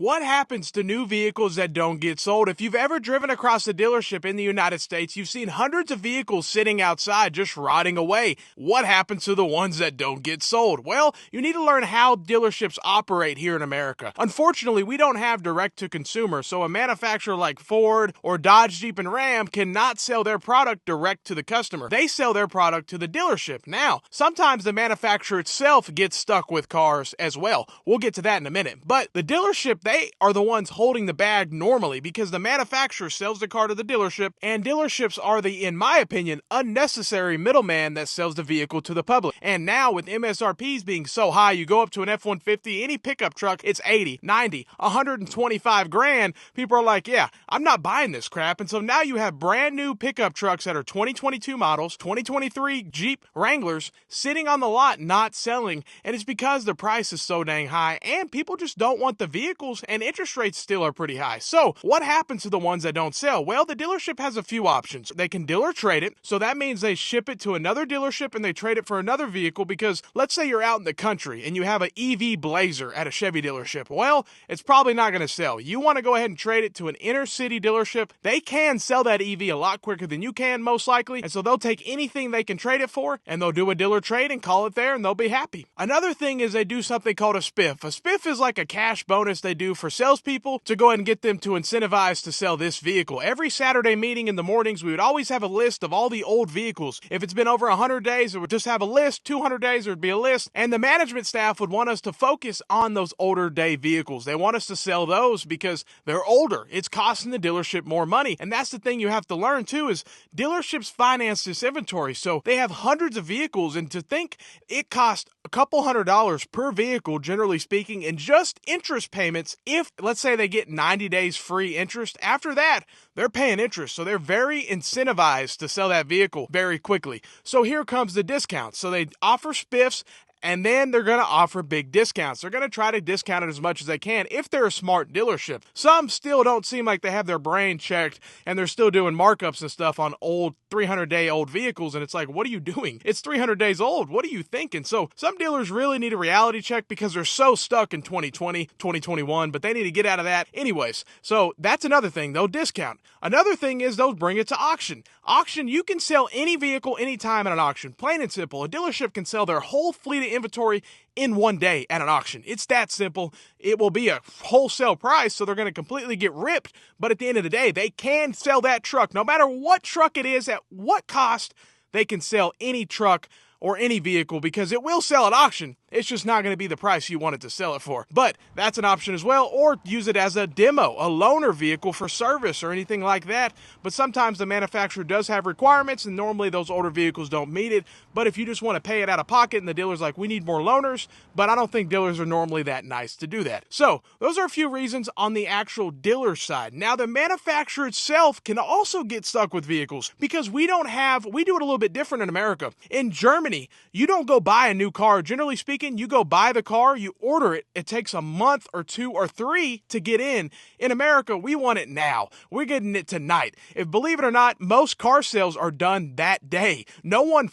What happens to new vehicles that don't get sold? If you've ever driven across a dealership in the United States, you've seen hundreds of vehicles sitting outside just rotting away. What happens to the ones that don't get sold? Well, you need to learn how dealerships operate here in America. Unfortunately, we don't have direct to consumer, so a manufacturer like Ford or Dodge, Jeep, and Ram cannot sell their product direct to the customer. They sell their product to the dealership. Now, sometimes the manufacturer itself gets stuck with cars as well. We'll get to that in a minute. But the dealership, they are the ones holding the bag normally because the manufacturer sells the car to the dealership, and dealerships are the, in my opinion, unnecessary middleman that sells the vehicle to the public. And now with MSRPs being so high, you go up to an F-150, any pickup truck, it's 80, 90, 125 grand. People are like, yeah, I'm not buying this crap. And so now you have brand new pickup trucks that are 2022 models, 2023 Jeep Wranglers sitting on the lot not selling, and it's because the price is so dang high and people just don't want the vehicles, and interest rates still are pretty high. So what happens to the ones that don't sell? Well, the dealership has a few options. They can dealer trade it, so that means they ship it to another dealership and they trade it for another vehicle. Because let's say you're out in the country and you have an EV Blazer at a Chevy dealership. Well, it's probably not going to sell. You want to go ahead and trade it to an inner city dealership. They can sell that EV a lot quicker than you can, most likely, and so they'll take anything they can trade it for and they'll do a dealer trade and call it there, and they'll be happy. Another thing is they do something called a spiff. A spiff is like a cash bonus they do for salespeople to go ahead and get them to incentivize to sell this vehicle. Every Saturday meeting in the mornings, we would always have a list of all the old vehicles. If it's been over 100 days, it would just have a list. 200 days, it would be a list. And the management staff would want us to focus on those older day vehicles. They want us to sell those because they're older. It's costing the dealership more money. And that's the thing you have to learn too, is dealerships finance this inventory. So they have hundreds of vehicles, and to think it costs a couple $100 per vehicle, generally speaking, in just interest payments. If, let's say, they get 90 days free interest, after that, they're paying interest. So they're very incentivized to sell that vehicle very quickly. So here comes the discount. So they offer spiffs, and then they're going to offer big discounts. They're going to try to discount it as much as they can if they're a smart dealership. Some still don't seem like they have their brain checked, and they're still doing markups and stuff on old 300-day-old vehicles, and it's like, what are you doing? It's 300 days old. What are you thinking? So some dealers really need a reality check because they're so stuck in 2020, 2021, but they need to get out of that. Anyways, so that's another thing. They'll discount. Another thing is they'll bring it to auction. Auction, you can sell any vehicle anytime at an auction. Plain and simple. A dealership can sell their whole fleet of inventory in one day at an auction. It's that simple. It will be a wholesale price, so they're going to completely get ripped. But at the end of the day, they can sell that truck. No matter what truck it is, at what cost, they can sell any truck or any vehicle because it will sell at auction. It's just not going to be the price you want it to sell it for. But that's an option as well, or use it as a demo, a loaner vehicle for service or anything like that. But sometimes the manufacturer does have requirements, and normally those older vehicles don't meet it. But if you just want to pay it out of pocket and the dealer's like, we need more loaners, but I don't think dealers are normally that nice to do that. So those are a few reasons on the actual dealer side. Now, the manufacturer itself can also get stuck with vehicles because we do it a little bit different in America. In Germany, you don't go buy a new car. Generally speaking, you go buy the car, you order it. It takes a month or 2 or 3 to get in. In America, we want it now. We're getting it tonight. If, believe it or not, most car sales are done that day. No one,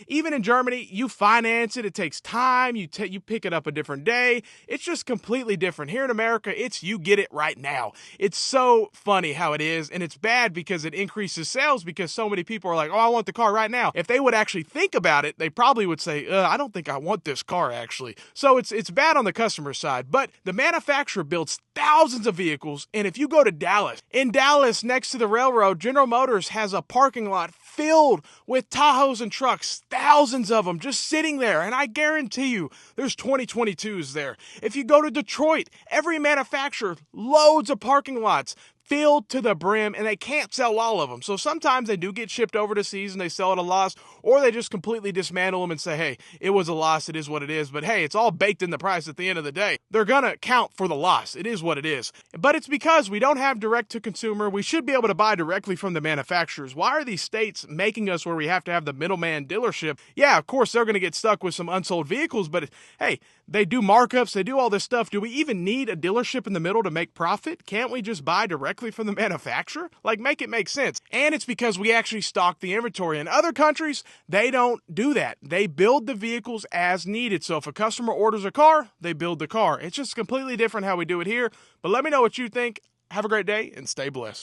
even in Germany, you finance it. It takes time. You pick it up a different day. It's just completely different. Here in America, it's you get it right now. It's so funny how it is, and it's bad because it increases sales because so many people are like, oh, I want the car right now. If they would actually think about it, they probably would say, I don't think I want this car actually. So it's bad on the customer side, but the manufacturer builds thousands of vehicles. And if you go to Dallas, in Dallas next to the railroad, General Motors has a parking lot filled with Tahoes and trucks, thousands of them just sitting there. And I guarantee you there's 2022s there. If you go to Detroit, every manufacturer, loads of parking lots filled to the brim, and they can't sell all of them. So sometimes they do get shipped overseas and they sell at a loss, or they just completely dismantle them and say, hey, it was a loss, it is what it is. But hey, it's all baked in the price at the end of the day. They're gonna count for the loss. It is what it is. But it's because we don't have direct to consumer. We should be able to buy directly from the manufacturers. Why are these states making us where we have to have the middleman dealership? Yeah, of course, they're gonna get stuck with some unsold vehicles, but hey, They do markups, they do all this stuff. Do we even need a dealership in the middle to make profit? Can't we just buy directly from the manufacturer? Like, make it make sense. And it's because we actually stock the inventory. In other countries, they don't do that. They build the vehicles as needed. So if a customer orders a car, they build the car. It's just completely different how we do it here. But let me know what you think. Have a great day and stay blessed.